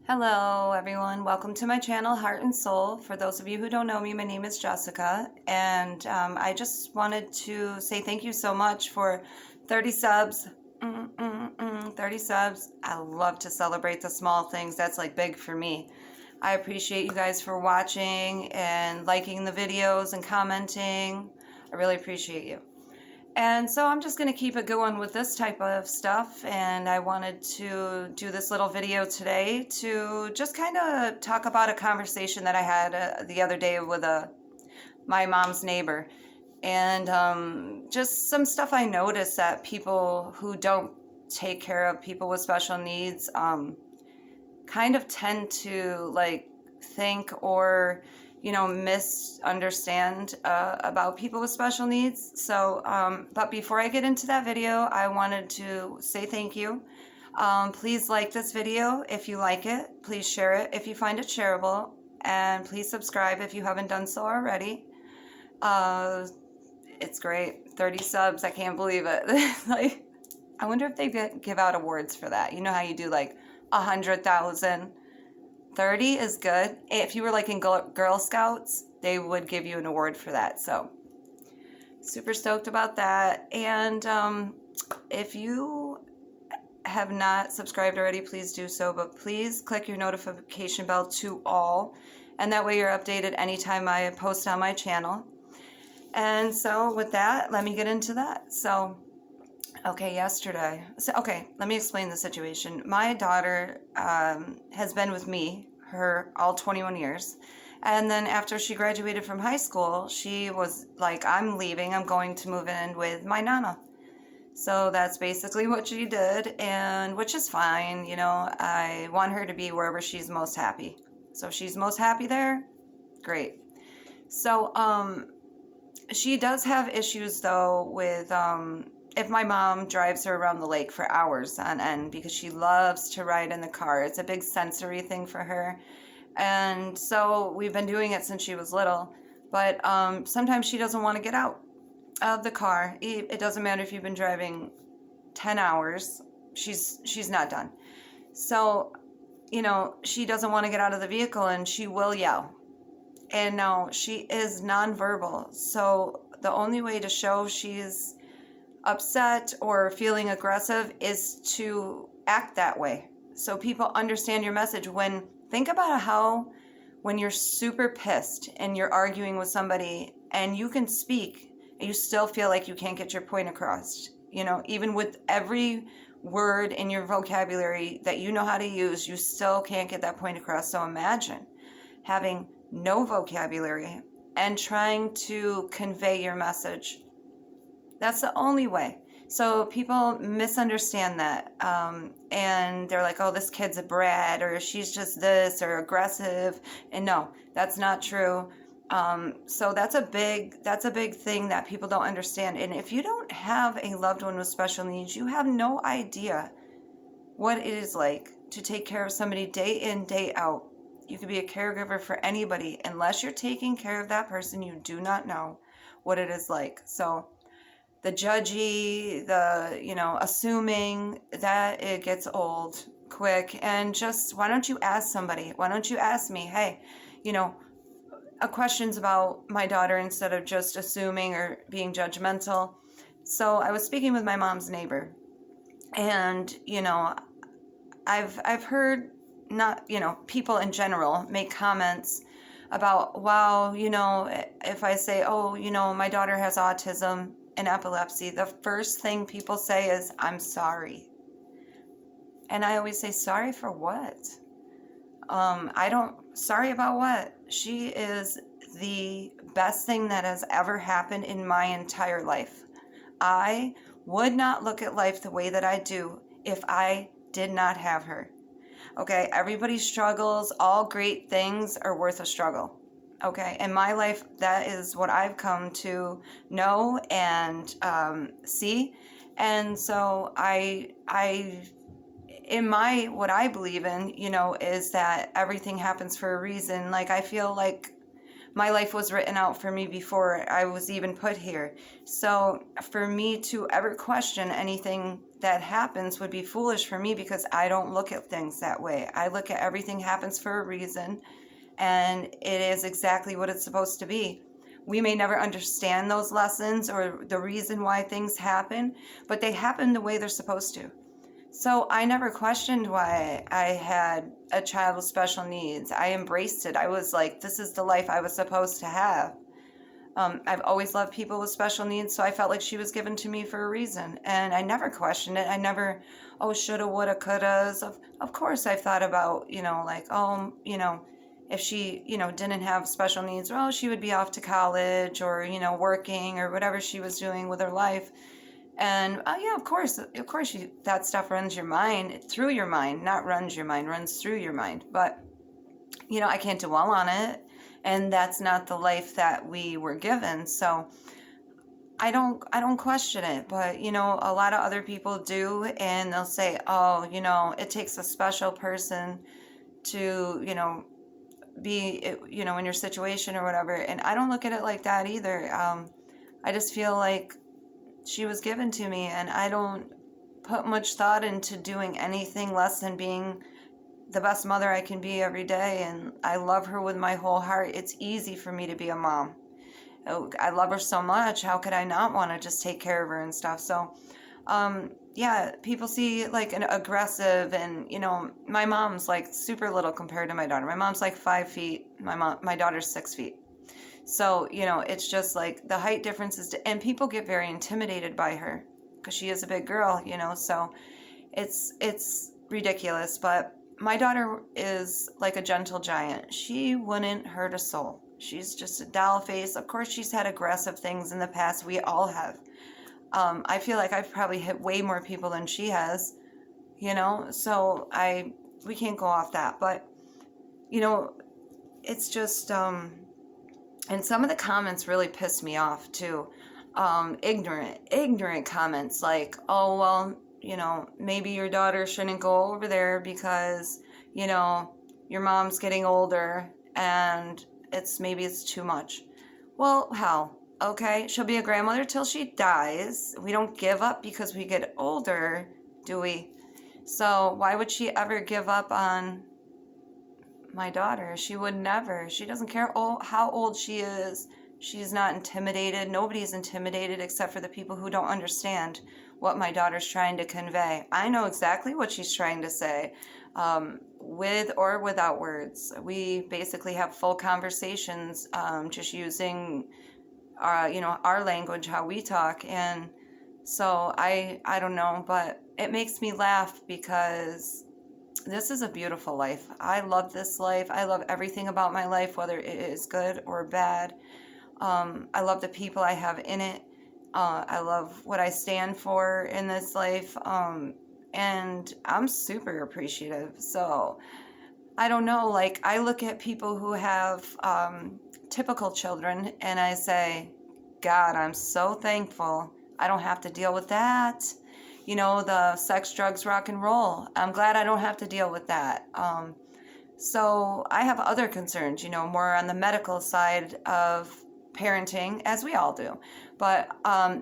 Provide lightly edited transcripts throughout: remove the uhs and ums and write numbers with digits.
Hello, everyone. Welcome to my channel, Heart and Soul. For those of you who don't know me, my name is Jessica, and I just wanted to say thank you so much for 30 subs. 30 subs. I love to celebrate the small things. That's like big for me. I appreciate you guys for watching and liking the videos and commenting. I really appreciate you. And so I'm just going to keep it going with this type of stuff, and I wanted to do this little video today to just kind of talk about a conversation that I had the other day with my mom's neighbor, and just some stuff I noticed that people who don't take care of people with special needs kind of tend to like think or misunderstand about people with special needs. So, but before I get into that video, I wanted to say thank you. Please like this video if you like it. Please share it if you find it shareable. And please subscribe if you haven't done so already. It's great. 30 subs. I can't believe it. Like, I wonder if they give out awards for that. You know how you do like 100,000? 30 is good. If you were like in Girl Scouts, they would give you an award for that. So super stoked about that. And if you have not subscribed already, please do so. But please click your notification bell to all. And that way you're updated anytime I post on my channel. And so with that, let me get into that. So yesterday. Let me explain the situation. My daughter has been with me all 21 years. And then after she graduated from high school, she was like, I'm leaving. I'm going to move in with my nana. So that's basically what she did, and which is fine. I want her to be wherever she's most happy. So if she's most happy there, great. So she does have issues, though, with if my mom drives her around the lake for hours on end, because she loves to ride in the car. It's a big sensory thing for her. And so we've been doing it since she was little. But sometimes she doesn't want to get out of the car. It doesn't matter if you've been driving 10 hours. She's not done. So, she doesn't want to get out of the vehicle, and she will yell. And no, she is nonverbal. So the only way to show she's upset or feeling aggressive is to act that way, so people understand your message. Think about how when you're super pissed and you're arguing with somebody and you can speak and you still feel like you can't get your point across, even with every word in your vocabulary that you know how to use, you still can't get that point across. So imagine having no vocabulary and trying to convey your message. That's the only way. So people misunderstand that, and they're like, oh, this kid's a brat, or she's just this, or aggressive. And no, that's not true. So that's a big thing that people don't understand. And if you don't have a loved one with special needs, you have no idea what it is like to take care of somebody day in, day out. You could be a caregiver for anybody. Unless you're taking care of that person, you do not know what it is like. So the judgy, assuming, that it gets old quick. And just, why don't you ask somebody? Why don't you ask me, hey, questions about my daughter instead of just assuming or being judgmental. So I was speaking with my mom's neighbor, and, I've heard people in general make comments about, wow, if I say, oh, my daughter has autism and epilepsy, the first thing people say is, I'm sorry. And I always say, sorry for what? Sorry about what? She is the best thing that has ever happened in my entire life. I would not look at life the way that I do if I did not have her. Okay, everybody struggles. All great things are worth a struggle. Okay, in my life, that is what I've come to know and see. And so what I believe in, is that everything happens for a reason. Like, I feel like my life was written out for me before I was even put here. So for me to ever question anything that happens would be foolish for me, because I don't look at things that way. I look at everything happens for a reason, and it is exactly what it's supposed to be. We may never understand those lessons or the reason why things happen, but they happen the way they're supposed to. So I never questioned why I had a child with special needs. I embraced it. I was like, this is the life I was supposed to have. I've always loved people with special needs, so I felt like she was given to me for a reason. And I never questioned it. I never, oh, shoulda, woulda, couldas. Of course, I've thought about, like, oh, if she, didn't have special needs, well, she would be off to college or, working or whatever she was doing with her life. And yeah, of course, that stuff runs your mind, through your mind, not runs your mind, runs through your mind. But, I can't dwell on it. And that's not the life that we were given. So I don't question it. But, a lot of other people do. And they'll say, oh, it takes a special person to, be, in your situation or whatever. And I don't look at it like that either. I just feel like she was given to me, and I don't put much thought into doing anything less than being the best mother I can be every day. And I love her with my whole heart. It's easy for me to be a mom. I love her so much. How could I not want to just take care of her and stuff? So, yeah, people see like an aggressive, and my mom's like super little compared to my daughter. My mom's like 5 feet. My daughter's 6 feet. So, it's just like the height differences, and people get very intimidated by her because she is a big girl, so it's ridiculous. But my daughter is like a gentle giant. She wouldn't hurt a soul. She's just a doll face. Of course, she's had aggressive things in the past. We all have. I feel like I've probably hit way more people than she has, so we can't go off that. But, it's just, and some of the comments really pissed me off too. Ignorant comments like, oh, well, maybe your daughter shouldn't go over there because, your mom's getting older and maybe it's too much. Well, hell, okay, she'll be a grandmother till she dies. We don't give up because we get older, do we? So why would she ever give up on my daughter? She would never. She doesn't care how old she is. She's not intimidated. Nobody's intimidated except for the people who don't understand what my daughter's trying to convey. I know exactly what she's trying to say, with or without words. We basically have full conversations, just using our language, how we talk. And so I don't know, but it makes me laugh because this is a beautiful life. I love this life. I love everything about my life, whether it is good or bad. I love the people I have in it. I love what I stand for in this life. And I'm super appreciative. So I don't know, like I look at people who have typical children and I say, God, I'm so thankful I don't have to deal with that. The sex, drugs, rock and roll. I'm glad I don't have to deal with that. So I have other concerns, more on the medical side of parenting, as we all do. But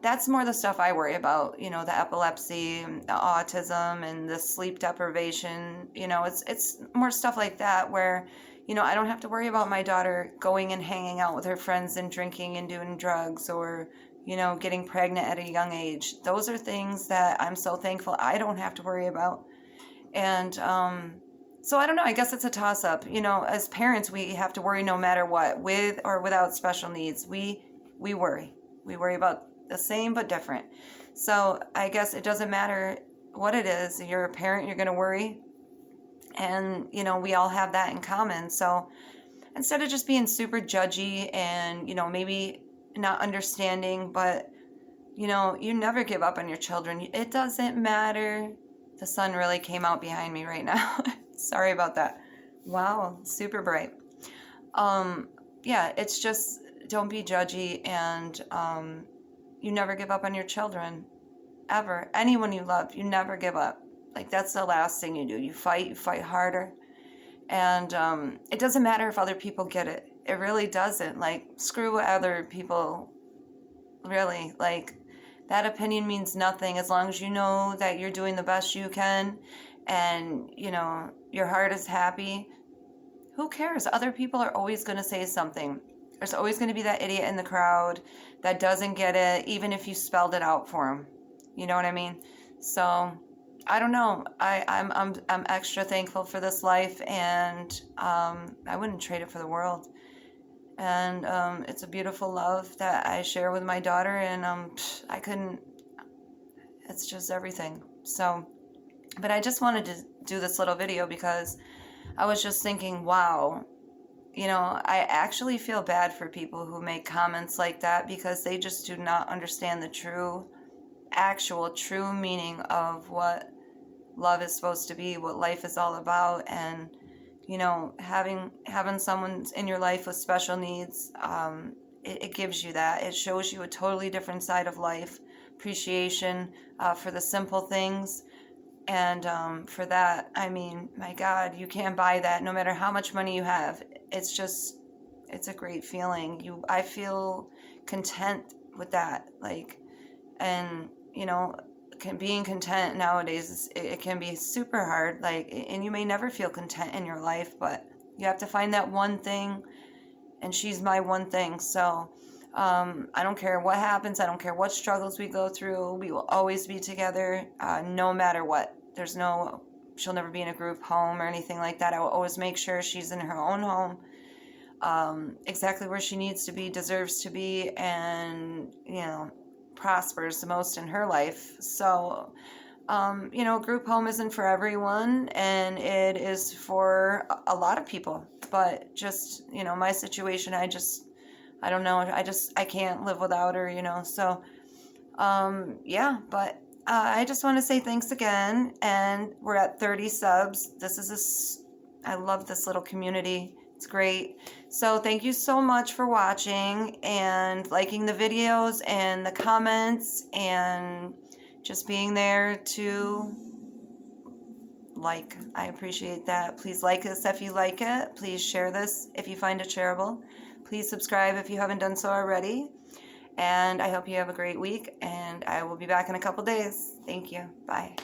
that's more the stuff I worry about, the epilepsy, the autism, and the sleep deprivation. It's more stuff like that where, I don't have to worry about my daughter going and hanging out with her friends and drinking and doing drugs or, getting pregnant at a young age. Those are things that I'm so thankful I don't have to worry about. And so I don't know, I guess it's a toss-up. As parents, we have to worry no matter what, with or without special needs. We worry. We worry about the same but different. So I guess it doesn't matter what it is. You're a parent, you're going to worry. And, we all have that in common. So instead of just being super judgy and, maybe not understanding, but, you never give up on your children. It doesn't matter. The sun really came out behind me right now. Sorry about that. Wow, super bright. Yeah, it's just don't be judgy, and you never give up on your children, ever. Anyone you love, you never give up. Like, that's the last thing you do. You fight harder. And it doesn't matter if other people get it. It really doesn't. Like, screw what other people, really, like, that opinion means nothing as long as you know that you're doing the best you can and, you know, your heart is happy. Who cares? Other people are always going to say something. There's always going to be that idiot in the crowd that doesn't get it, even if you spelled it out for them. You know what I mean? So, I don't know. I'm extra thankful for this life, and I wouldn't trade it for the world. And it's a beautiful love that I share with my daughter, and I couldn't. It's just everything. So, but I just wanted to do this little video because I was just thinking, wow, you know, I actually feel bad for people who make comments like that because they just do not understand the true, actual, true meaning of what love is supposed to be, what life is all about. And, you know, having someone in your life with special needs, it gives you that. It shows you a totally different side of life, appreciation for the simple things. And for that, I mean, my God, you can't buy that no matter how much money you have. It's just, it's a great feeling. I feel content with that. Like, and, you know, being content nowadays, it can be super hard. Like, and you may never feel content in your life, but you have to find that one thing, and she's my one thing. So, I don't care what happens. I don't care what struggles we go through. We will always be together, no matter what. She'll never be in a group home or anything like that. I will always make sure she's in her own home, exactly where she needs to be, deserves to be, and, you know, prospers the most in her life. So, you know, group home isn't for everyone, and it is for a lot of people. But just, you know, my situation, I don't know. I can't live without her, you know. So, yeah, but I just want to say thanks again. And we're at 30 subs. I love this little community. It's great. So thank you so much for watching and liking the videos and the comments and just being there to like. I appreciate that. Please like this if you like it. Please share this if you find it shareable. Please subscribe if you haven't done so already. And I hope you have a great week, and I will be back in a couple days. Thank you. Bye.